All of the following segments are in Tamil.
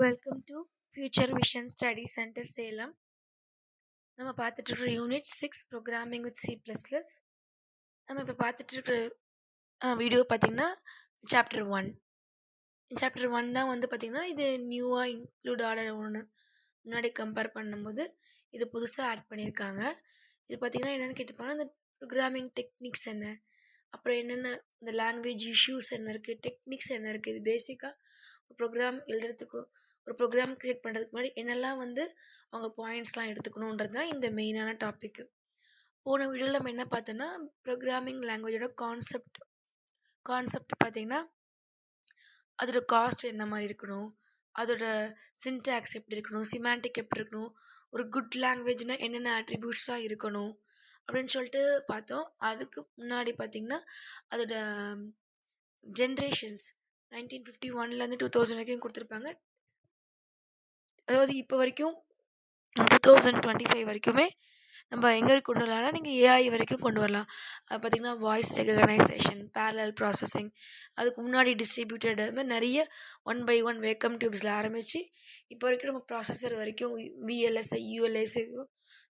Welcome to future vision study centre Salem. நம்ம பார்த்துட்டு இருக்கிற unit 6 programming with C plus plus. நம்ம இப்போ பார்த்துட்டு இருக்கிற வீடியோ பார்த்திங்கன்னா சாப்டர் 1. சாப்டர் 1 தான் வந்து பார்த்திங்கன்னா இது நியூவாக இன்க்ளூட் ஆன ஒன்று. முன்னாடி கம்பேர் பண்ணும்போது இது புதுசாக ஆட் பண்ணியிருக்காங்க. இது பார்த்திங்கன்னா என்னென்னு கேட்டுப்பாங்கன்னா இந்த ப்ரோக்ராமிங் டெக்னிக்ஸ் என்ன, அப்புறம் என்னென்ன இந்த லாங்குவேஜ் இஷ்யூஸ் என்ன இருக்குது, டெக்னிக்ஸ் என்ன இருக்குது, இது பேசிக்காக ஒரு ப்ரோக்ராம் எழுதுறதுக்கு ஒரு ப்ரோக்ராம் க்ரியேட் பண்ணுறதுக்கு முன்னாடி என்னெல்லாம் வந்து அவங்க பாயிண்ட்ஸ்லாம் எடுத்துக்கணுன்றது தான் இந்த மெயினான டாப்பிக்கு. போன வீடியோவில் நம்ம என்ன பார்த்தோன்னா ப்ரோக்ராமிங் லாங்குவேஜோட கான்செப்ட் பார்த்திங்கன்னா அதோட காஸ்ட் என்ன மாதிரி இருக்கணும், அதோட சின்டாக்ஸ் எப்படி இருக்கணும், சிமாண்டிக் எப்படி இருக்கணும், ஒரு குட் லாங்குவேஜ்னால் என்னென்ன ஆட்ரிபியூட்ஸாக இருக்கணும் அப்படின்னு சொல்லிட்டு பார்த்தோம். அதுக்கு முன்னாடி பார்த்திங்கன்னா அதோட ஜென்ரேஷன்ஸ் 1951லேருந்து 2000 வரைக்கும் கொடுத்துருப்பாங்க. அதாவது இப்போ வரைக்கும் 2025 வரைக்குமே நம்ம எங்கே வரைக்கும் கொண்டு வரலாம்னா நீங்கள் ஏஐ வரைக்கும் கொண்டு வரலாம். பார்த்திங்கன்னா வாய்ஸ் ரெகக்னைசேஷன், பேரலல் ப்ராசஸிங், அதுக்கு முன்னாடி டிஸ்ட்ரிபியூட்டட், அது மாதிரி நிறைய 1 by 1 வேக்கம் டியூப்ஸில் ஆரம்பித்து இப்போ வரைக்கும் நம்ம ப்ராசஸர் வரைக்கும் விஎல்எஸ்ஐ யூஎல்எஸ்ஐ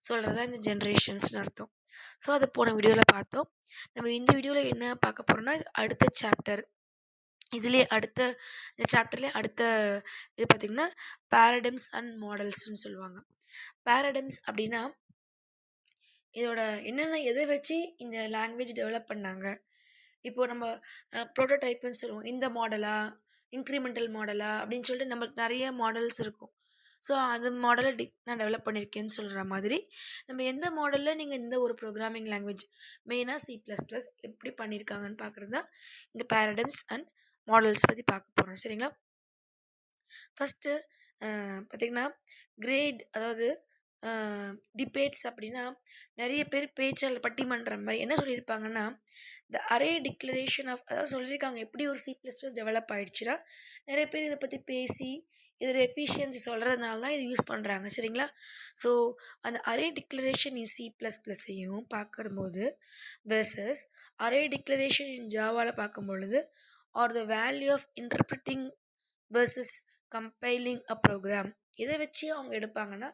சொல்கிறது தான் இந்த ஜென்ரேஷன்ஸ்னு அர்த்தம். ஸோ அதை போன வீடியோவில் பார்த்தோம். நம்ம இந்த வீடியோவில் என்ன பார்க்க போகிறோம்னா அடுத்த சாப்டர். இதுலேயே இந்த சாப்டர்லேயே அடுத்த இது பார்த்திங்கன்னா பேரடைம்ஸ் அண்ட் மாடல்ஸ்ன்னு சொல்லுவாங்க. பேரடைம்ஸ் அப்படின்னா இதோட என்னென்ன எதை வச்சு இந்த லாங்குவேஜ் டெவலப் பண்ணாங்க. இப்போது நம்ம ப்ரோட்டோடைப்புன்னு சொல்லுவோம். இந்த மாடலா, இன்க்ரிமெண்டல் மாடலா அப்படின்னு சொல்லிட்டு நம்மளுக்கு நிறைய மாடல்ஸ் இருக்கும். ஸோ அந்த மாடலை நான் டெவலப் பண்ணியிருக்கேன்னு சொல்கிற மாதிரி நம்ம எந்த மாடலில் நீங்கள் இந்த ஒரு ப்ரோக்ராமிங் லாங்குவேஜ் மெயினாக C++ எப்படி பண்ணியிருக்காங்கன்னு பார்க்குறது தான் இந்த பேரடைம்ஸ் அண்ட் மாடல்ஸ் பற்றி பார்க்க போகிறோம். சரிங்களா? ஃபஸ்ட்டு பார்த்திங்கன்னா கிரேட், அதாவது டிபேட்ஸ் அப்படின்னா நிறைய பேர் பேச்சாளர் பட்டிமன்றம் மாதிரி என்ன சொல்லியிருப்பாங்கன்னா த அரே டிக்ளரேஷன் ஆஃப், அதாவது சொல்லியிருக்காங்க எப்படி ஒரு C++ டெவலப் ஆகிடுச்சுன்னா நிறைய பேர் இதை பற்றி பேசி இதோட எஃபிஷியன்சி சொல்கிறதுனால தான் இது யூஸ் பண்ணுறாங்க. சரிங்களா? ஸோ அந்த அரே டிக்ளரேஷன் இன் C++ஐயும் பார்க்கும்போது வெர்சஸ் அரே டிக்ளரேஷன் இன் ஜாவாவில் பார்க்கும்பொழுது are the value of interpreting versus compiling a program, எதை வச்சு அவங்க எடுப்பாங்கன்னா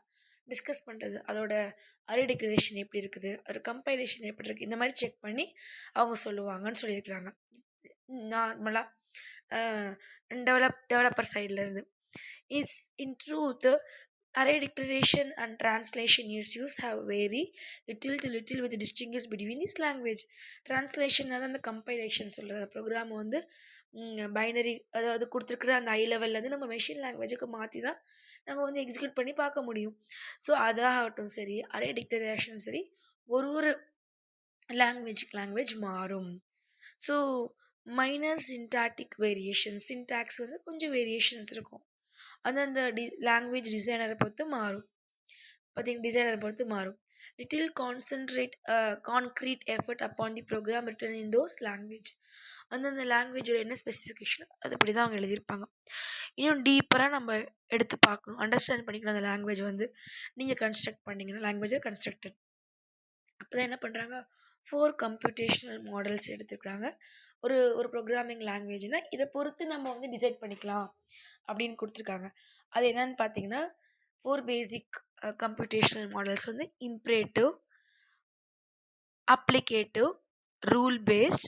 டிஸ்கஸ் பண்ணுறது, அதோட அரே டிக்ளரேஷன் எப்படி இருக்குது, அது கம்பைலேஷன் எப்படி இருக்குது, இந்த மாதிரி செக் பண்ணி அவங்க சொல்லுவாங்கன்னு சொல்லியிருக்கிறாங்க. நார்மலாக டெவலப்பர் சைட்லேருந்து is in truth array declaration and translation use have vary little with distinguish between this language. Translation அதாவது அந்த கம்பைலேஷன் சொல்கிறது ப்ரோக்ராம் வந்து பைனரி, அதாவது கொடுத்துருக்குற அந்த ஹை லெவல்லேருந்து நம்ம மெஷின் லாங்குவேஜுக்கு மாற்றி தான் நம்ம வந்து எக்ஸிக்யூட் பண்ணி பார்க்க முடியும். ஸோ அதாகட்டும் சரி, அரே டிக்ளரேஷன் சரி, ஒரு லாங்குவேஜ் மாறும். So minor syntactic variation, syntax வந்து கொஞ்சம் வேரியேஷன்ஸ் இருக்கும். அந்த லாங்குவேஜ் டிசைனரை பொறுத்து மாறும். Little concrete effort upon the program written in those language. அந்தந்த லாங்குவேஜோட என்ன ஸ்பெசிஃபிகேஷன் அதுபடி தான் அவங்க எழுதியிருப்பாங்க. இன்னும் டீப்பராக நம்ம எடுத்து பார்க்கணும், அண்டர்ஸ்டாண்ட் பண்ணிக்கணும். அந்த லாங்குவேஜ் வந்து நீங்கள் கன்ஸ்ட்ரக்ட் பண்ணிங்கன்னா லாங்குவேஜை கன்ஸ்ட்ரக்டட். அப்போ தான் என்ன பண்ணுறாங்க, 4 கம்ப்யூட்டேஷனல் மாடல்ஸ் எடுத்துக்கிறாங்க. ஒரு ப்ரோக்ராமிங் லாங்குவேஜ்னால் இதை பொறுத்து நம்ம வந்து டிசைட் பண்ணிக்கலாம் அப்படின்னு கொடுத்துருக்காங்க. அது என்னன்னு பார்த்தீங்கன்னா 4 பேசிக் கம்ப்யூட்டேஷனல் மாடல்ஸ் வந்து imperative, applicative, rule based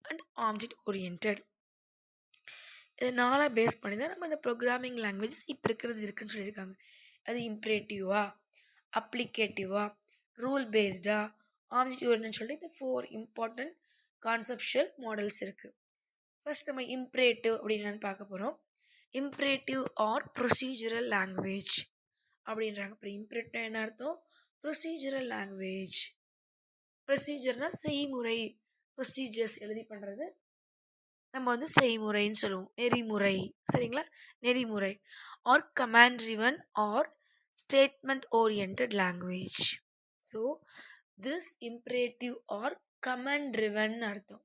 and object oriented. இதை 4 பேஸ் பண்ணி தான் நம்ம இந்த ப்ரோக்ராமிங் லாங்குவேஜஸ் இப்போ இருக்குன்னு சொல்லியிருக்காங்க. அது இம்ப்ரேட்டிவா, அப்ளிகேட்டிவா, ரூல் பேஸ்டா, ஆப்ஜெக்ட் ஓரியன்டட்னு சொல்லிட்டு இந்த 4 இம்பார்ட்டன்ட் கான்செப்ஷுவல் மாடல்ஸ் இருக்குது. ஃபர்ஸ்ட் நம்ம இம்ப்ரேட்டிவ் அப்படின்னு பார்க்க போகிறோம். இம்ப்ரேட்டிவ் ஆர் ப்ரொசீஜரல் லாங்குவேஜ் அப்படின்றாங்க. அப்புறம் இம்ப்ரேட்டிவ் என்ன அர்த்தம், ப்ரொசீஜரல் லாங்குவேஜ். ப்ரொசீஜர்னால் செய்முறை, ப்ரொசீஜர்ஸ் எழுதி பண்ணுறது நம்ம வந்து செய்முறைன்னு சொல்லுவோம், நெறிமுறை. சரிங்களா? நெறிமுறை. Or command driven or statement oriented language. So this imperative or command driven அர்த்தம்,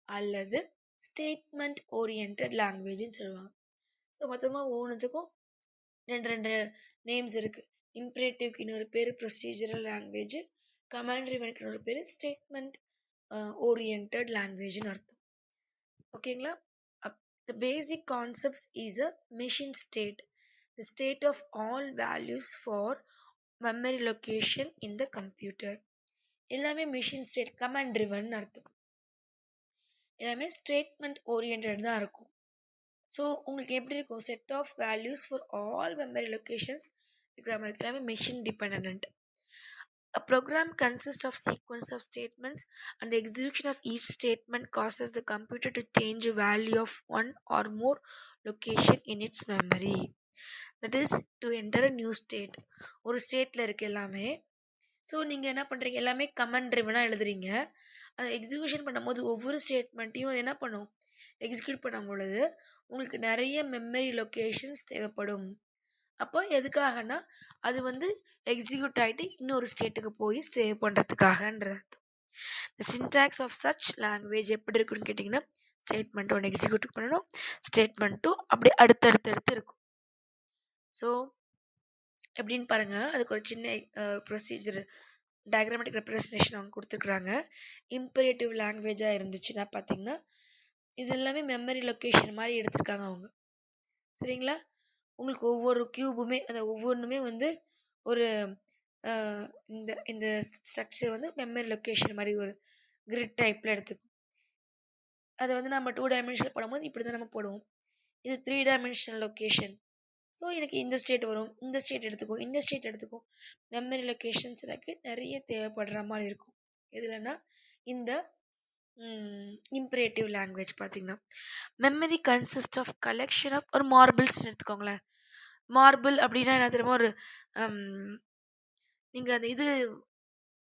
அல்லது ஸ்டேட்மெண்ட் ஓரியன்டட் லாங்குவேஜ்னு சொல்லுவாங்க. ஸோ மொத்தமாக ஒவ்வொன்றுத்துக்கும் ரெண்டு நேம்ஸ் இருக்குது. இம்ப்ரேட்டிவ்க்கு இன்னொரு பேர் ப்ரொசீஜரல் லாங்குவேஜ், கமாண்ட் ட்ரிவனுக்கு இன்னொரு பேர் ஸ்டேட்மெண்ட் ஓரியன்டட் லாங்குவேஜ்னு அர்த்தம். ஓகேங்களா? The basic concepts is a machine state, the state of all values for memory location in the computer. எல்லாமே மிஷின் ஸ்டேட் கமாண்ட் ட்ரிவன் அர்த்தம். எல்லாமே ஸ்டேட்மெண்ட் ஓரியன்ட் தான் இருக்கும். ஸோ உங்களுக்கு எப்படி இருக்கும், set of values for all memory locations இருக்கிற மாதிரி எல்லாமே machine depend. A program consists of sequence of statements, and the execution of each statement causes the computer to change a value of one or more location in its memory. That is to enter a new state. ஒரு ஸ்டேட்டில் இருக்க எல்லாமே. ஸோ நீங்கள் என்ன பண்ணுறீங்க, எல்லாமே கமெண்ட் ட்ரிவனாக எழுதுறீங்க. அதை எக்ஸிக்யூஷன் பண்ணும்போது ஒவ்வொரு ஸ்டேட்மெண்ட்டையும் அது என்ன பண்ணும், எக்ஸிக்யூட் பண்ணும் பொழுது உங்களுக்கு நிறைய மெமரி லொக்கேஷன்ஸ் தேவைப்படும். அப்போ எதுக்காகனா அது வந்து எக்ஸிக்யூட் ஆகிட்டு இன்னொரு ஸ்டேட்டுக்கு போய் சேவ் பண்ணுறதுக்காகன்றது அர்த்தம். The syntax of such language எப்படி இருக்குன்னு கேட்டிங்கன்னா, ஸ்டேட்மெண்ட் ஒன்று எக்ஸிக்யூட் பண்ணணும், ஸ்டேட்மெண்ட் 2 அப்படி அடுத்தடுத்து இருக்கும். ஸோ எப்படின்னு பாருங்கள், அதுக்கு ஒரு சின்ன ப்ரொசீஜர் டயக்ராமேட்டிக் ரெப்ரஸன்டேஷன் அவங்க கொடுத்துருக்குறாங்க. இம்பரேட்டிவ் லாங்குவேஜாக இருந்துச்சுன்னா பார்த்தீங்கன்னா இது எல்லாமே மெமரி லொக்கேஷன் மாதிரி எடுத்திருக்காங்க அவங்க. சரிங்களா, உங்களுக்கு ஒவ்வொரு க்யூபுமே அந்த ஒவ்வொன்றுமே வந்து ஒரு இந்த இந்த ஸ்ட்ரக்சர் வந்து மெமரி லொக்கேஷன் மாதிரி ஒரு கிரிட் டைப்பில் எடுத்துக்கும். அதை வந்து நம்ம 2 டைமென்ஷனில் போடும்போது இப்படி தான் நம்ம போடுவோம். இது 3 டைமென்ஷனல் லொக்கேஷன். ஸோ எனக்கு இந்த ஸ்டேட் வரும், இந்த ஸ்டேட் எடுத்துக்கும், இந்த ஸ்டேட் எடுத்துக்கும். மெமரி லொக்கேஷன்ஸ் எனக்கு நிறைய தேவைப்படுற மாதிரி இருக்கும். எதுலன்னா இந்த இம்பரேட்டிவ் லாங்குவேஜ் பார்த்திங்கன்னா, memory consist of collection of ஒரு மார்பிள்ஸ்னு எடுத்துக்கோங்களேன். மார்பிள் அப்படின்னா என்ன தெரியுமா, ஒரு நீங்கள் அந்த இது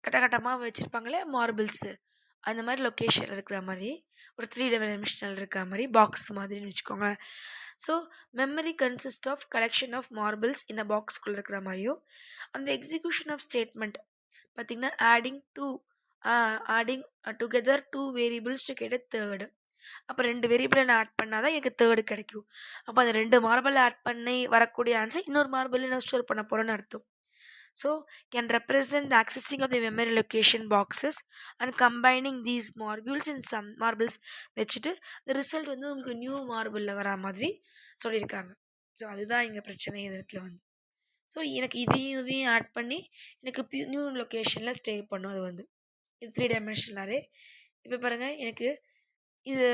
கட்டமாக வச்சுருப்பாங்களே மார்பிள்ஸு, அந்த மாதிரி லொக்கேஷன் இருக்கிற மாதிரி ஒரு 3 டைமென்ஷனல் இருக்கிற மாதிரி பாக்ஸ் மாதிரின்னு வச்சுக்கோங்க. So memory consist of collection of marbles இந்த பாக்ஸ்குள்ளே இருக்கிற மாதிரியும், அந்த எக்ஸிக்யூஷன் ஆஃப் ஸ்டேட்மெண்ட் பார்த்திங்கன்னா adding together 2 variables to get a third. அப்போ 2 வேரியபிளை நான் ஆட் பண்ணால் தான் எனக்கு தேர்டு கிடைக்கும். அப்போ அந்த 2 மார்பிள் ஆட் பண்ணி வரக்கூடிய ஆன்சர் இன்னொரு மார்பிளில் நான் ஸ்டோர் பண்ண போகிறேன்னு அர்த்தம். So can represent the accessing of the memory location boxes and combining these marbles in some marbles வச்சுட்டு the ரிசல்ட் வந்து உங்களுக்கு நியூ மார்பிளில் வரா மாதிரி சொல்லியிருக்காங்க. ஸோ அதுதான் இங்கே பிரச்சனை இந்த இடத்துல வந்து. ஸோ எனக்கு இதையும் ஆட் பண்ணி எனக்கு நியூ லொக்கேஷனில் ஸ்டே பண்ணும். அது வந்து இது 3 டைமென்ஷனலாகவே. இப்போ பாருங்கள், எனக்கு இது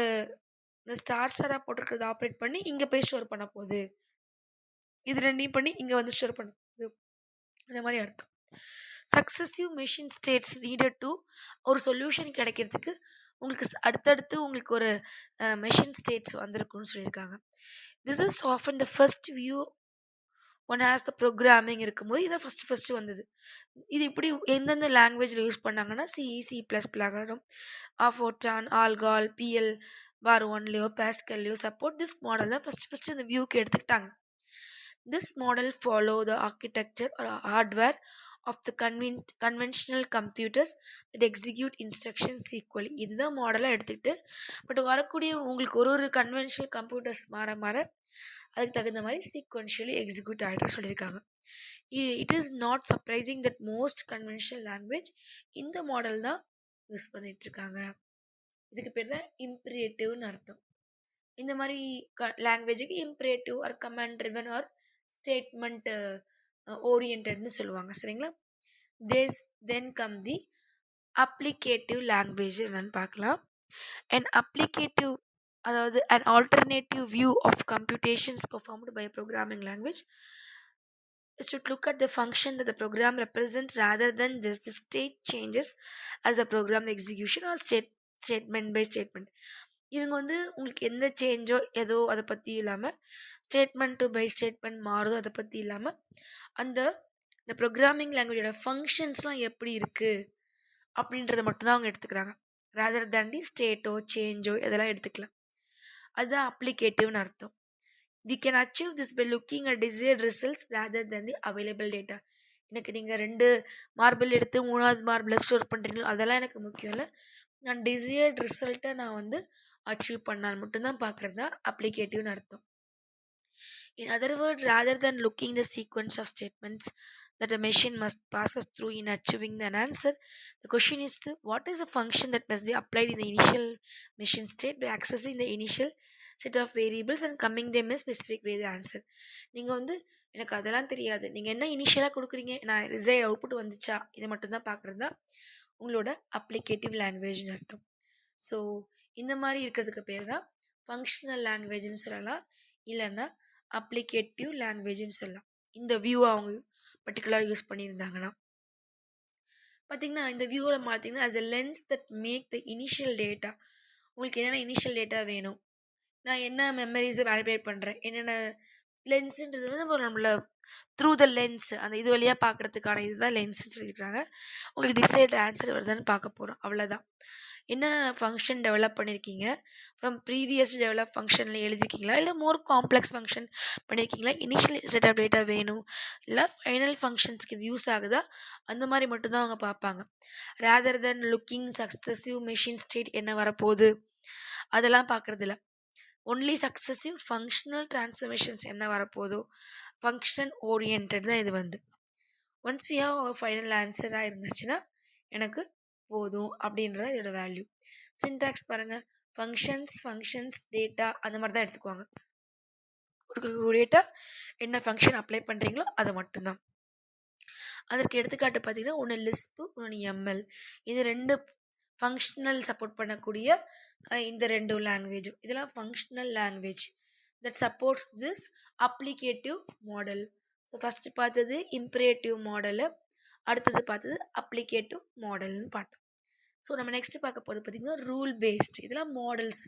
இந்த ஸ்டாராக போட்டிருக்கிறது ஆப்ரேட் பண்ணி இங்கே போய் ஸ்டோர் பண்ண போகுது, இது ரெண்டையும் பண்ணி இங்கே வந்து ஸ்டோர் பண்ண போகுது, அந்த மாதிரி அர்த்தம். Successive machine states needed to ஒரு சொல்யூஷன் கிடைக்கிறதுக்கு உங்களுக்கு அடுத்தடுத்து உங்களுக்கு ஒரு மெஷின் ஸ்டேட்ஸ் வந்திருக்குன்னு சொல்லியிருக்காங்க. This is often the first view one has the programming இருக்கும்போது இதை ஃபஸ்ட்டு வந்தது. இது இப்படி எந்தெந்த லாங்குவேஜில் யூஸ் பண்ணாங்கன்னா C, C++, Fortran, Algol, PL பார் 1லையோ பேஸ்கல்லையோ சப்போர்ட் திஸ் மாடல் தான் ஃபஸ்ட்டு இந்த வியூக்கு எடுத்துக்கிட்டாங்க. This model follow the architecture or hardware of the conventional computers that execute instructions equally. இதுதான் மாடலாக எடுத்துக்கிட்டு பட் வரக்கூடிய உங்களுக்கு ஒரு கன்வென்ஷனல் கம்ப்யூட்டர்ஸ் மாற அதுக்கு தகுந்த மாதிரி சீக்வென்ஷியலி எக்ஸிக்யூட் ஆகிட்டு சொல்லியிருக்காங்க. It is not surprising that most conventional language இந்த மாடல் தான் யூஸ் பண்ணிகிட்ருக்காங்க. இதுக்கு பேர் தான் இம்பரேட்டிவ்னு அர்த்தம். இந்த மாதிரி லாங்குவேஜுக்கு imperative or command driven or statement ஓரியன்டட்னு சொல்லுவாங்க. சரிங்களா, then come the applicative language என்னன்னு பார்க்கலாம். அண்ட் அப்ளிகேட்டிவ் அதாவது an alternative view of computations performed by a programming language is to look at the function that the program represents rather than just the state changes as the program execution or statement by statement. இவங்க வந்து உங்களுக்கு எந்த சேஞ்சோ ஏதோ அதை பற்றி இல்லாமல் ஸ்டேட்மெண்ட் பை ஸ்டேட்மெண்ட் மாறுதோ அதை பற்றி இல்லாமல் இந்த ப்ரோக்ராமிங் லாங்குவேஜோட ஃபங்க்ஷன்ஸ்லாம் எப்படி இருக்குது அப்படின்றத மட்டும்தான் அவங்க எடுத்துக்கிறாங்க. ரேதர் தேன் தி ஸ்டேட்டோ சேஞ்சோ இதெல்லாம் எடுத்துக்கலாம். அதுதான் அப்ளிகேட்டிவ்னு அர்த்தம். We can achieve this by looking at desired results rather than the available data. எனக்கு நீங்கள் 2 மார்பிள் எடுத்து 3வது மார்பிளை ஸ்டோர் பண்ணுறீங்களோ அதெல்லாம் எனக்கு முக்கியம் இல்லை. நான் டிசைர்ட் ரிசல்ட்டை நான் வந்து அச்சீவ் பண்ணால் மட்டும்தான் பார்க்குறது தான் அப்ளிகேட்டிவ்னு அர்த்தம். In other words, rather than looking the sequence of statements that a machine must pass us through in achieving an answer, the question is what is the function that must be applied in the initial machine state by accessing the initial set of variables and கம்மிங் them in specific way the answer. நீங்கள் வந்து எனக்கு அதெல்லாம் தெரியாது, நீங்கள் என்ன இனிஷியலாக கொடுக்குறீங்க, நான் ரிசல்ட் அவுட்புட் வந்துச்சா, இதை மட்டும்தான் பார்க்குறது தான் உங்களோட அப்ளிகேட்டிவ் லாங்குவேஜ்னு அர்த்தம். ஸோ இந்த மாதிரி இருக்கிறதுக்கு பேர் தான் ஃபங்க்ஷனல் லாங்குவேஜ்னு சொல்லலாம், இல்லைன்னா அப்ளிகேட்டிவ் லாங்குவேஜ்னு சொல்லலாம். இந்த வியூவை அவங்க பர்டிகுலராக யூஸ் பண்ணியிருந்தாங்கன்னா பார்த்திங்கன்னா, இந்த வியூவில் பார்த்தீங்கன்னா as a lens that make the initial data, உங்களுக்கு என்னென்ன இனிஷியல் டேட்டா வேணும், நான் என்ன மெமரிஸை மேனிபுலேட் பண்ணுறேன், என்னென்ன லென்ஸுன்றது வந்து நம்மள த்ரூ த லென்ஸ் அந்த இது வழியாக பார்க்குறதுக்கான இதுதான் லென்ஸ்ன்னு சொல்லியிருக்காங்க. உங்களுக்கு டிசைட் ஆன்சர் வருதான்னு பார்க்க போகிறோம், அவ்வளோதான். என்ன ஃபங்க்ஷன் டெவலப் பண்ணியிருக்கீங்க, ஃப்ரம் ப்ரீவியஸ் டெவலப் ஃபங்க்ஷனில் எழுதிருக்கீங்களா, இல்லை மோர் காம்ப்ளெக்ஸ் ஃபங்க்ஷன் பண்ணியிருக்கீங்களா, இனிஷியல் செட் ஆஃப் டேட்டா வேணும், இல்லை ஃபைனல் ஃபங்க்ஷன்ஸ்க்கு இது யூஸ் ஆகுதா, அந்த மாதிரி மட்டும்தான் அவங்க பார்ப்பாங்க. ரேதர் தென் லுக்கிங் சக்ஸஸிவ் மெஷின் ஸ்டேட் என்ன வரப்போகுது அதெல்லாம் பார்க்குறதில்ல. ஒன்லி சக்ஸஸிவ் ஃபங்க்ஷனல் ட்ரான்ஸ்ஃபர்மேஷன்ஸ் என்ன வரப்போதோ, ஃபங்க்ஷன் ஓரியன்ட் தான் இது வந்து. ஒன்ஸ் வி ஹவ் ஃபைனல் ஆன்சராக இருந்துச்சுன்னா எனக்கு போதும் அப்படின்றது இதோட வேல்யூ. சின்டாக்ஸ் பாருங்கள், ஃபங்க்ஷன்ஸ் டேட்டா அந்த மாதிரி தான் எடுத்துக்குவாங்க. ஒரு டேட்டா என்ன ஃபங்க்ஷன் அப்ளை பண்ணுறீங்களோ அதை மட்டும்தான். அதற்கு எடுத்துக்காட்டு பார்த்தீங்கன்னா, ஒன்று லிஸ்ப்பு, ஒன்று எம்எல். இது 2 ஃபங்க்ஷனல் சப்போர்ட் பண்ணக்கூடிய இந்த 2 லாங்குவேஜும், இதெல்லாம் functional language that supports this applicative model. So first பார்த்தது இம்ப்ரேட்டிவ் மாடலு, அடுத்தது பார்த்தது அப்ளிகேட்டிவ் மாடல்னு பார்த்தோம். ஸோ நம்ம நெக்ஸ்ட் பார்க்க போகிறது பார்த்திங்கன்னா ரூல் பேஸ்ட். இதெல்லாம் models,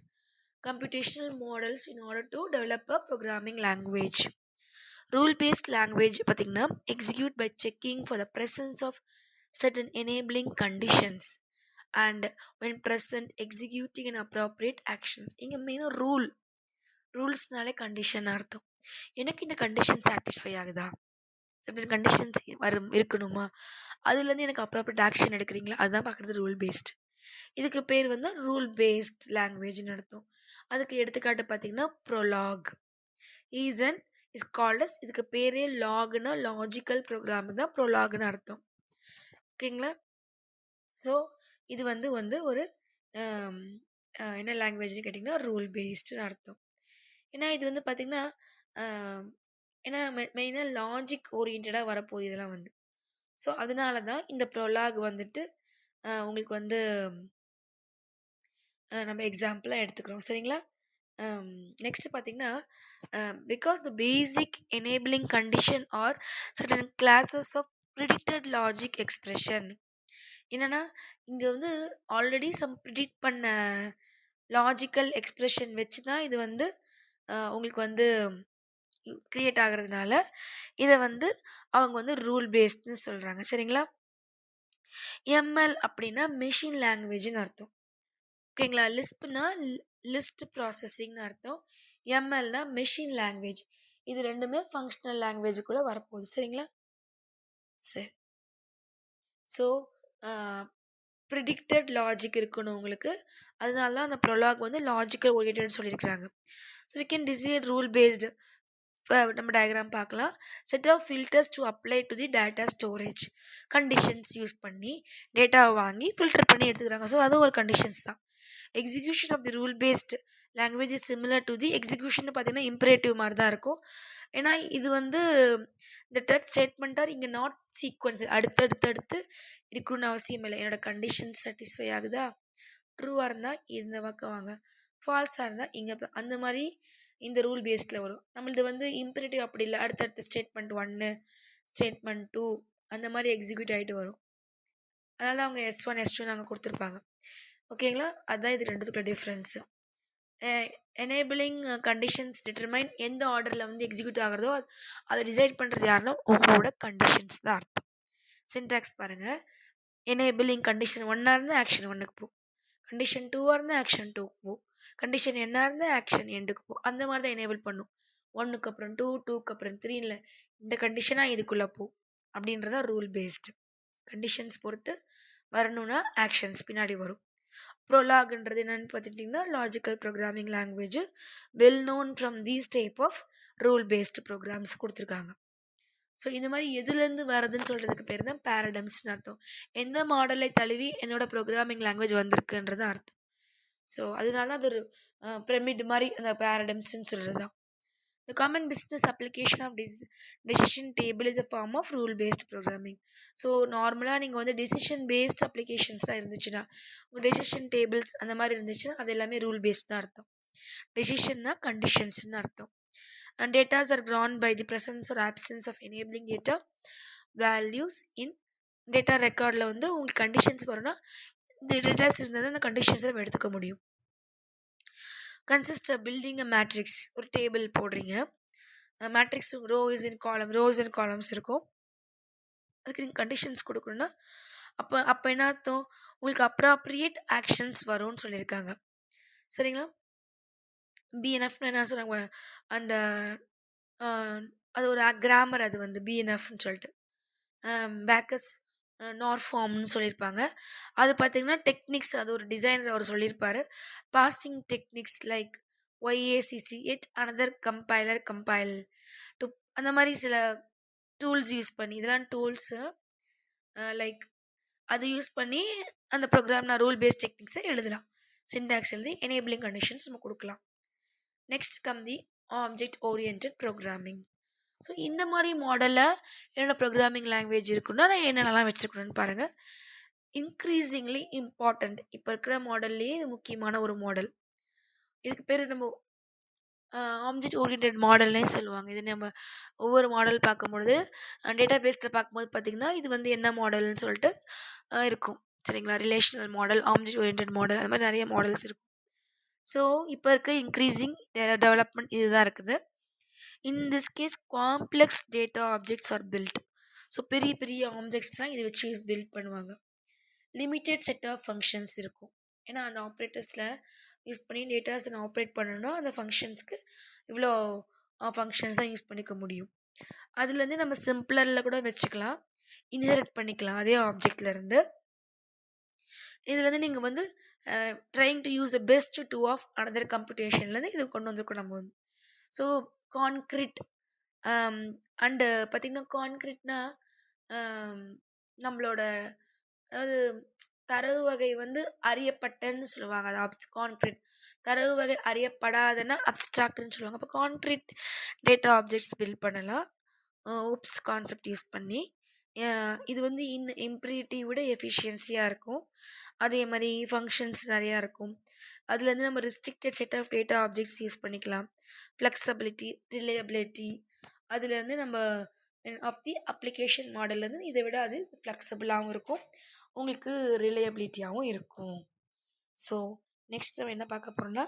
computational models in order to develop a programming language. Rule based language பார்த்திங்கன்னா execute by checking for the presence of certain enabling conditions and when present executing an appropriate actions. இங்கே மெயினாக ரூல்ஸ்னாலே கண்டிஷன் அர்த்தம். எனக்கு இந்த கண்டிஷன் சாட்டிஸ்ஃபை ஆகுதா, certain கண்டிஷன்ஸ் இருக்கணுமா, அதுலேருந்து எனக்கு அப்ராப்ரியேட் ஆக்ஷன் எடுக்கிறீங்களா, அதுதான் பார்க்குறது ரூல் பேஸ்ட். இதுக்கு பேர் வந்து ரூல் பேஸ்ட் லாங்குவேஜ்னு அர்த்தம். அதுக்கு எடுத்துக்காட்டு பார்த்திங்கன்னா ப்ரோலாக் இஸ் கால்ட் அஸ், இதுக்கு பேரே லாக்னா லாஜிக்கல் ப்ரோக்ராம் தான் ப்ரோலாக்னு அர்த்தம். ஓகேங்களா. ஸோ இது வந்து ஒரு என்ன லாங்குவேஜ்னு கேட்டிங்கன்னா ரூல் பேஸ்டுன்னு அர்த்தம். ஏன்னா இது வந்து பார்த்திங்கன்னா ஏன்னா மெயினாக லாஜிக் ஓரியன்டாக வரப்போகுது இதெல்லாம் வந்து. ஸோ அதனால தான் இந்த ப்ரோலாக் வந்துட்டு உங்களுக்கு வந்து நம்ம எக்ஸாம்பிளாக எடுத்துக்கிறோம், சரிங்களா. நெக்ஸ்ட் பார்த்திங்கன்னா because the basic enabling condition are certain classes of predicted logic expression. என்னென்னா இங்கே வந்து ஆல்ரெடி ப்ரிடிக்ட் பண்ண லாஜிக்கல் எக்ஸ்ப்ரெஷன் வச்சு தான் இது வந்து உங்களுக்கு வந்து க்ரியேட் ஆகிறதுனால இதை வந்து அவங்க வந்து ரூல் பேஸ்ட்னு சொல்கிறாங்க, சரிங்களா. எம்எல் அப்படின்னா மெஷின் லாங்குவேஜ்னு அர்த்தம், ஓகேங்களா. லிஸ்ப்னா லிஸ்ட் ப்ராசஸிங்னு அர்த்தம், எம்எல்னா மெஷின் லாங்குவேஜ். இது ரெண்டுமே ஃபங்க்ஷனல் லாங்குவேஜுக்குள்ளே வரப்போகுது, சரிங்களா. சரி, ஸோ ப்ரிடிக்டட் லாஜிக் இருக்கணும் உங்களுக்கு, அதனால தான் அந்த ப்ரோலாக் வந்து லாஜிக்கல் ஓரியன்டட்னு சொல்லியிருக்கிறாங்க. So we can decide rule based. நம்ம டயக்ராம் பார்க்கலாம். Set of filters to apply to the data storage. Conditions use பண்ணி டேட்டாவை வாங்கி ஃபில்டர் பண்ணி எடுத்துக்கிறாங்க. ஸோ அதுவும் ஒரு கண்டிஷன்ஸ் தான். Execution of the rule based language is similar to the execution பார்த்திங்கன்னா இம்ப்ரேட்டிவ் மாதிரி தான் இருக்கும். ஏன்னா இது வந்து இந்த டச் ஸ்டேட்மெண்ட்டாக இங்கே நாட் சீக்வன்ஸ் அடுத்தடுத்து இருக்கணும்னு அவசியம் இல்லை. என்னோடய கண்டிஷன்ஸ் சாட்டிஸ்ஃபை ஆகுதா, ட்ரூவாக இருந்தால் இந்த பக்கம் வாங்க, ஃபால்ஸாக இருந்தால் இங்கே, அந்த மாதிரி இந்த ரூல் பேஸ்டில் வரும். நம்மளது வந்து இம்ப்ரேட்டிவ் அப்படி இல்லை, அடுத்தடுத்து ஸ்டேட்மெண்ட் 1 ஸ்டேட்மெண்ட் 2 அந்த மாதிரி எக்ஸிக்யூட் ஆகிட்டு வரும். அதனால அவங்க S1 S2 நாங்கள் கொடுத்துருப்பாங்க, ஓகேங்களா. அதுதான் இது ரெண்டுத்துக்குள்ள டிஃப்ரென்ஸு. எனேபிளிங் கண்டிஷன்ஸ் டிட்டர்மைன் எந்த ஆர்டரில் வந்து எக்ஸிக்யூட் ஆகிறதோ அதை டிசைட் பண்ணுறது யாருன்னா உங்களோட கண்டிஷன்ஸ் தான் அர்த்தம். சின்டாக்ஸ் பாருங்கள், எனேபிளிங் கண்டிஷன் 1ஆக இருந்தால் ஆக்ஷன் 1க்கு போ, கண்டிஷன் 2ஆக இருந்தால் ஆக்ஷன் 2க்கு போ, கண்டிஷன் என்ன இருந்தால் ஆக்ஷன் எண்டுக்கு போ, அந்த மாதிரி தான் எனேபிள் பண்ணும். 1க்கு அப்புறம் 2, 2க்கு அப்புறம் 3 இல்லை, இந்த கண்டிஷனாக இதுக்குள்ளே போ அப்படின்றதா ரூல் பேஸ்டு. கண்டிஷன்ஸ் பொறுத்து வரணும்னா ஆக்ஷன்ஸ் பின்னாடி வரும். ப்ரோலாக்ன்றது என்னென்னு பார்த்துட்டிங்கன்னா logical programming language well known from these type of rule based programs கொடுத்துருக்காங்க. ஸோ இந்த மாதிரி எதுலேருந்து வரதுன்னு சொல்கிறதுக்கு பேர் தான் பேரடம்ஸ்னு அர்த்தம். எந்த மாடலை தழுவி என்னோடய ப்ரோக்ராமிங் லாங்குவேஜ் வந்திருக்குன்றது அர்த்தம். ஸோ அதனால தான் அது ஒரு பிரமிட் மாதிரி அந்த பேரடம்ஸ்ன்னு சொல்கிறது தான். The common business application of decision table is a form of rule based programming. So நார்மலாக நீங்கள் வந்து decision based applications தான் இருந்துச்சுன்னா, உங்கள் decision tables அந்த மாதிரி இருந்துச்சுன்னா அது எல்லாமே ரூல் பேஸ்ட் தான் அர்த்தம். டெசிஷன்னா கண்டிஷன்ஸ்னு அர்த்தம். And data are drawn by the presence or absence of enabling data values in data ரெக்கார்டில் வந்து உங்களுக்கு கண்டிஷன்ஸ் வரும்னா இந்த டேட்டாஸ் இருந்தால் அந்த கண்டிஷன்ஸை நம்ம எடுத்துக்க முடியும். கன்சிஸ்ட் பில்டிங் அ மேட்ரிக்ஸ், ஒரு டேபிள் போடுறீங்க, மேட்ரிக்ஸ் ரோஸ் அண்ட் காலம்ஸ் இருக்கும். அதுக்கு நீங்கள் கண்டிஷன்ஸ் கொடுக்கணுன்னா அப்போ என்ன அர்த்தம், உங்களுக்கு அப்ராப்ரியேட் ஆக்ஷன்ஸ் வரும்னு சொல்லியிருக்காங்க. சரிங்களா? பிஎன்எஃப்னு என்ன சொன்னாங்க, அந்த அது ஒரு கிராமர், அது வந்து பிஎன்எஃப்னு சொல்லிட்டு பேக்கஸ் நார்ஃபார்ம்னு சொல்லியிருப்பாங்க. அது பார்த்திங்கன்னா டெக்னிக்ஸ், அது ஒரு டிசைனர் அவர் சொல்லியிருப்பார். Parsing techniques like YACC yet another compile to, அந்த மாதிரி சில டூல்ஸ் யூஸ் பண்ணி, இதெல்லாம் டூல்ஸு லைக் அது யூஸ் பண்ணி அந்த ப்ரோக்ராம் நான் ரூல் பேஸ்ட் டெக்னிக்ஸை எழுதலாம். சின்டாக்ஸ் எழுதி எனேபிளிங் கண்டிஷன்ஸ் நம்ம கொடுக்கலாம். Next come the object orient programming. So இந்த மாதிரி மாடலில் என்னோட ப்ரோக்ராமிங் லாங்குவேஜ் இருக்குன்னா நான் என்னென்னலாம் வச்சுருக்கணும்னு பாருங்கள். இன்க்ரீசிங்லி இம்பார்ட்டண்ட், இப்போ இருக்கிற மாடல்லையே இது முக்கியமான ஒரு மாடல். இதுக்கு பேர் நம்ம ஆப்ஜெக்ட் ஓரியன்ட் மாடல்னே சொல்லுவாங்க. இது நம்ம ஒவ்வொரு மாடல் பார்க்கும்பொழுது டேட்டா பேஸில் பார்க்கும்போது பார்த்திங்கன்னா இது வந்து என்ன மாடல்னு சொல்லிட்டு இருக்கும். சரிங்களா? Relational model, object orient model, அது மாதிரி நிறைய மாடல்ஸ் இருக்கும். ஸோ இப்போ இருக்க இன்க்ரீசிங் டெவலப்மெண்ட் இதுதான் இருக்குது. In this case complex data objects are built. So பெரிய பெரிய ஆப்ஜெக்ட்ஸ் தான் இதை வச்சு பில்ட் பண்ணுவாங்க. லிமிட்டெட் செட் ஆஃப் ஃபங்க்ஷன்ஸ் இருக்கும். ஏன்னா அந்த ஆப்ரேட்டர்ஸில் யூஸ் பண்ணி டேட்டாஸை நான் ஆப்ரேட் பண்ணணும்னா அந்த ஃபங்க்ஷன்ஸ்க்கு இவ்வளோ ஃபங்க்ஷன்ஸ் தான் யூஸ் பண்ணிக்க முடியும். அதுலேருந்து நம்ம சிம்பிளரில் கூட வச்சுக்கலாம், இன்ஹெரிட் பண்ணிக்கலாம் அதே ஆப்ஜெக்ட்லேருந்து. இதுலேருந்து நீங்கள் வந்து trying to use the best two of another கம்ப்யூட்டேஷன்லேருந்து இது கொண்டு வந்திருக்கோம் நம்ம வந்து. ஸோ கான்க்ரீட் அண்டு பார்த்திங்கன்னா கான்க்ரீட்னா நம்மளோட அதாவது தரவு வகை வந்து அறியப்பட்டன்னு சொல்லுவாங்க. அது கான்க்ரீட். தரவு வகை அறியப்படாதன்னா அப்ஸ்ட்ராக்ட்னு சொல்லுவாங்க. அப்போ கான்க்ரீட் டேட்டா ஆப்ஜெக்ட்ஸ் பில்ட் பண்ணலாம் ஓப்ஸ் கான்செப்ட் யூஸ் பண்ணி. இது வந்து இம்ப்ரீட்டிவ் விட எஃபிஷியன்சியாக இருக்கும். அதே மாதிரி ஃபங்க்ஷன்ஸ் நிறையா இருக்கும். அதுலேருந்து நம்ம restricted set of data objects use பண்ணிக்கலாம். ஃப்ளெக்சபிலிட்டி, ரிலையபிலிட்டி, அதுலேருந்து நம்ம ஆஃப் தி அப்ளிகேஷன் மாடல்லேருந்து இதை விட அது ஃப்ளெக்சபிளாகவும் இருக்கும், உங்களுக்கு ரிலையபிலிட்டியாகவும் இருக்கும். ஸோ நெக்ஸ்ட் நம்ம என்ன பார்க்க போகிறோம்னா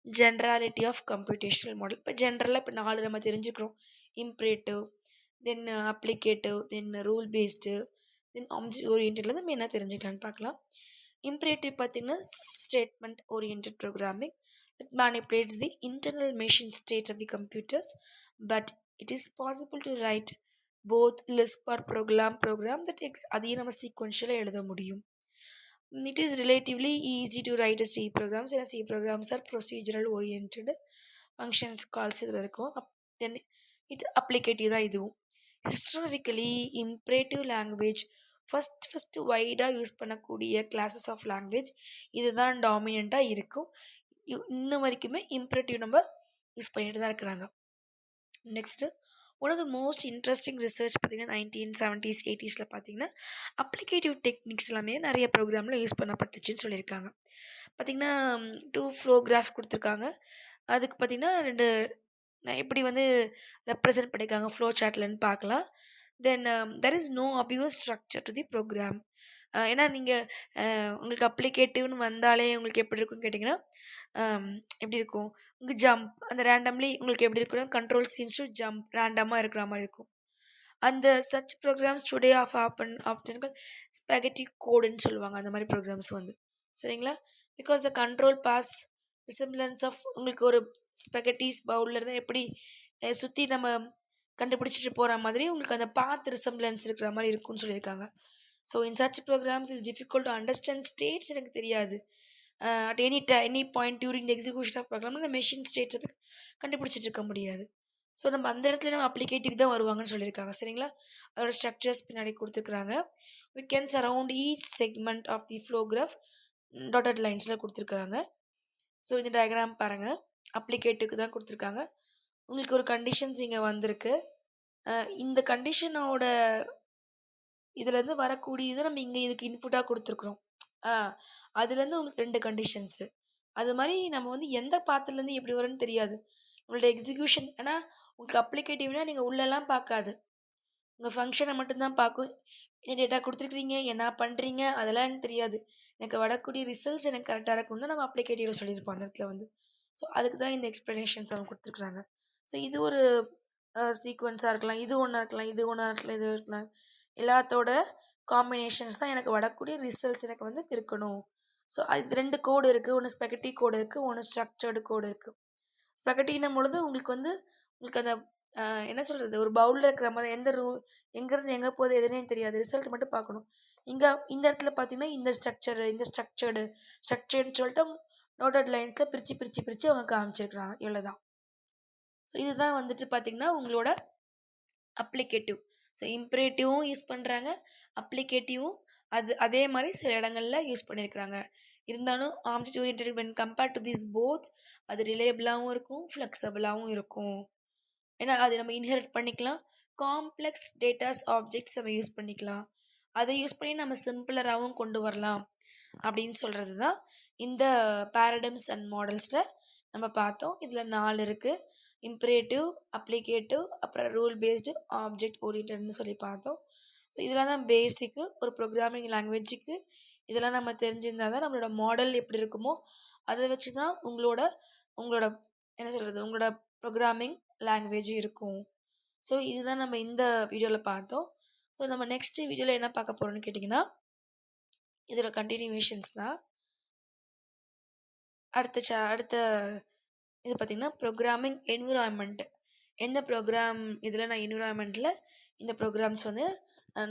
ஜென்ரலிட்டி ஆஃப் கம்ப்யூட்டேஷனல் மாடல். இப்போ ஜென்ரலாக இப்போ 4 நம்ம தெரிஞ்சுக்கிறோம். Imperative, then applicative, then rule based, then object ஓரியன்ட்லேருந்து நம்ம என்ன தெரிஞ்சுக்கலான்னு பார்க்கலாம். இம்ப்ரேட்டிவ் பார்த்திங்கன்னா statement orient programming that manipulates the internal machine states of the computers, but it is possible to write both Lisp or program that அதையும் நம்ம சீக்வென்ஷியலாக எழுத முடியும். It is relatively easy to write C programs, ஏன்னா C programs are procedural oriented functions calls இதில் இருக்கும். தென் இட் அப்ளிகேட்டிவ் தான் இதுவும். Historically imperative language first வைடாக use பண்ணக்கூடிய கிளாஸஸ் ஆஃப் லாங்குவேஜ் இதுதான் டாமினண்ட்டாக இருக்கும். இன்னும் வரைக்குமே இம்ப்ரேட்டிவ் நம்ம யூஸ் பண்ணிட்டு தான் இருக்கிறாங்க. Next one of the most interesting research பார்த்திங்கன்னா 1970s 80s பார்த்திங்கன்னா அப்ளிகேட்டிவ் டெக்னிக்ஸ் எல்லாமே நிறைய ப்ரோக்ராமில் யூஸ் பண்ணப்பட்டுச்சுன்னு சொல்லியிருக்காங்க. பார்த்திங்கன்னா 2 ஃப்ளோ கிராஃப் கொடுத்துருக்காங்க. அதுக்கு பார்த்திங்கன்னா 2 எப்படி வந்து ரெப்ரசன்ட் பண்ணியிருக்காங்க ஃப்ளோ சார்ட்லன்னு பார்க்கலாம். Then there is no abuse structure to the program. ஏன்னா நீங்கள் உங்களுக்கு அப்ளிகேட்டிவ்னு வந்தாலே உங்களுக்கு எப்படி இருக்குன்னு கேட்டிங்கன்னா எப்படி இருக்கும், உங்களுக்கு ஜம்ப் அந்த ரேண்டம்லி உங்களுக்கு எப்படி இருக்குன்னா கண்ட்ரோல் சீம்ஸ் டு ஜம்ப் ரேண்டமாக இருக்கிற மாதிரி இருக்கும். அந்த சச் ப்ரோக்ராம்ஸ் டுடே ஆப்ஷன்கள் ஸ்பெகட்டி கோடுன்னு சொல்லுவாங்க. அந்த மாதிரி ப்ரோக்ராம்ஸ் வந்து சரிங்களா. Because the control pass resemblance of உங்களுக்கு ஒரு ஸ்பெகட்டிஸ் பவுலில் இருந்தால் எப்படி சுற்றி நம்ம கண்டுபிடிச்சிட்டு போகிற மாதிரி உங்களுக்கு அந்த பாத் ரிசம்பிளன்ஸ் இருக்கிற மாதிரி இருக்குன்னு சொல்லியிருக்காங்க. So in such programs is difficult to understand states எனக்கு தெரியாது. At any point during the execution of program நம்ம மெஷின் ஸ்டேட்ஸை கண்டுபிடிச்சிட்டு இருக்க முடியாது. ஸோ நம்ம அந்த இடத்துல நம்ம அப்ளிகேட்டிவ் தான் வருவாங்கன்னு சொல்லியிருக்காங்க. சரிங்களா. அதோட ஸ்ட்ரக்சர்ஸ் பின்னாடி கொடுத்துருக்குறாங்க. We can surround each segment of the flow graph dotted லைன்ஸில் கொடுத்துருக்குறாங்க. ஸோ இந்த டயக்ராம் பாருங்கள், அப்ளிகேட்டுக்கு தான் கொடுத்துருக்காங்க. உங்களுக்கு ஒரு கண்டிஷன்ஸ் இங்கே வந்திருக்கு. இந்த கண்டிஷனோட இதுலேருந்து வரக்கூடியது நம்ம இங்கே இதுக்கு இன்புட்டாக கொடுத்துருக்குறோம். அதுலேருந்து உங்களுக்கு 2 கண்டிஷன்ஸு. அது மாதிரி நம்ம வந்து எந்த பாத்துலேருந்து எப்படி வரும்னு தெரியாது. உங்களோட எக்ஸிக்யூஷன் ஏன்னா உங்களுக்கு அப்ளிகேட்டிவ்னா நீங்கள் உள்ளெல்லாம் பார்க்காது, உங்கள் ஃபங்க்ஷனை மட்டும்தான் பார்க்கும். என்ன டேட்டா கொடுத்துருக்குறீங்க, என்ன பண்ணுறீங்க, அதெல்லாம் எனக்கு தெரியாது. எனக்கு வரக்கூடிய ரிசல்ட்ஸ் எனக்கு கரெக்டாக இருக்கும்னு தான் நம்ம அப்ளிகேட்டிவில் சொல்லியிருப்போம் அந்த இடத்துல வந்து. ஸோ அதுக்கு தான் இந்த எக்ஸ்ப்ளனேஷன்ஸ் அவங்க கொடுத்துருக்குறாங்க. ஸோ இது ஒரு சீக்வன்ஸாக இருக்கலாம், இது ஒன்றா இருக்கலாம், இது ஒன்றா இருக்கலாம், இது இருக்கலாம். எல்லாத்தோட காம்பினேஷன்ஸ் தான் எனக்கு வரக்கூடிய ரிசல்ட்ஸ் எனக்கு வந்து இருக்கணும். ஸோ அது 2 கோடு இருக்குது. ஒன்று ஸ்பெகட்டி கோடு இருக்குது, ஒன்று ஸ்ட்ரக்சர்டு கோடு இருக்குது. ஸ்பெகட்டின்னும் பொழுது உங்களுக்கு வந்து உங்களுக்கு அந்த என்ன சொல்கிறது, ஒரு பவுலில் இருக்கிற மாதிரி எந்த எங்கேருந்து எங்கே போகுது எதுனே தெரியாது, ரிசல்ட் மட்டும் பார்க்கணும். இங்கே இந்த இடத்துல பார்த்தீங்கன்னா இந்த ஸ்ட்ரக்சர்டுன்னு சொல்லிட்டு நோட்டட் லைன்ஸில் பிரித்து அவங்க காமிச்சிருக்கிறாங்க. இவ்வளோதான். ஸோ இதுதான் வந்துட்டு பார்த்திங்கன்னா உங்களோட அப்ளிகேட்டிவ். ஸோ இம்பரேட்டிவும் யூஸ் பண்ணுறாங்க, அப்ளிகேட்டிவும் அதே மாதிரி சில இடங்களில் யூஸ் பண்ணியிருக்கிறாங்க. இருந்தாலும் object oriented when compared to this both அது ரிலேபிளாகவும் இருக்கும், ஃப்ளெக்சபிளாகவும் இருக்கும். ஏன்னா அது நம்ம இன்ஹெரிட் பண்ணிக்கலாம். காம்ப்ளெக்ஸ் டேட்டாஸ் ஆப்ஜெக்ட்ஸ் நம்ம யூஸ் பண்ணிக்கலாம், அதை யூஸ் பண்ணி நம்ம சிம்பிளராகவும் கொண்டு வரலாம் அப்படின்னு சொல்கிறது தான் இந்த பேரடைம்ஸ் அண்ட் மாடல்ஸில் நம்ம பார்த்தோம். இதில் 4 இருக்குது. இம்பரேட்டிவ், அப்ளிகேட்டிவ், அப்புறம் ரூல் பேஸ்டு, ஆப்ஜெக்ட் ஓரியன்டட்னு சொல்லி பார்த்தோம். ஸோ இதெல்லாம் தான் பேசிக்கு ஒரு ப்ரோக்ராமிங் லாங்குவேஜுக்கு. இதெல்லாம் நம்ம தெரிஞ்சிருந்தால் தான் நம்மளோட மாடல் எப்படி இருக்குமோ அதை வச்சு தான் உங்களோட என்ன சொல்கிறது, உங்களோட ப்ரோக்ராமிங் லாங்குவேஜும் இருக்கும். ஸோ இதுதான் நம்ம இந்த வீடியோவில் பார்த்தோம். ஸோ நம்ம நெக்ஸ்ட் வீடியோவில் என்ன பார்க்க போகிறோம்னு கேட்டிங்கன்னா இதோட கண்டினியூவேஷன்ஸ் தான். அடுத்த இது பார்த்திங்கன்னா ப்ரோக்ராமிங் என்விரான்மெண்ட். எந்த ப்ரோக்ராம் இதில் நான் என்விரான்மெண்ட்டில் இந்த ப்ரோக்ராம்ஸ் வந்து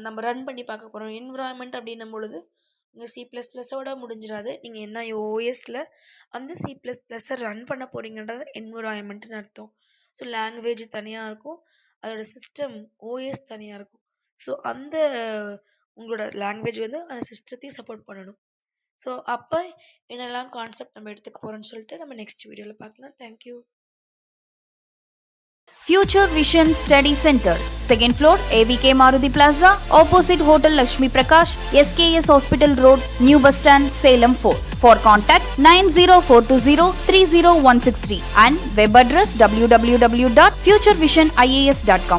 நம்ம ரன் பண்ணி பார்க்க போகிறோம். என்விரான்மெண்ட் அப்படின்னும் பொழுது உங்கள் C++ஓட முடிஞ்சிடாது. நீங்கள் என்ன ஓஎஸில் அந்த C++ஐ ரன் பண்ண போகிறீங்கன்றது என்விரான்மெண்ட்டுன்னு அர்த்தம். ஸோ லாங்குவேஜ் தனியாக இருக்கும், அதோட சிஸ்டம் ஓஎஸ் தனியாக இருக்கும். ஸோ அந்த உங்களோட லாங்குவேஜ் வந்து அந்த சிஸ்டத்தையும் சப்போர்ட் பண்ணணும். ஸோ அப்போ என்னெல்லாம் கான்செப்ட் நம்ம எடுத்துக்க போகிறோம்னு சொல்லிட்டு நம்ம நெக்ஸ்ட் வீடியோவில் பார்க்கலாம். Thank you. Future Vision Study Center, 2nd floor, AVK Maruti Plaza, opposite Hotel Lakshmi Prakash, SKS Hospital Road, New Bus Stand, Salem 4. For contact 90420 30163 and web address www.futurevision.ias.com.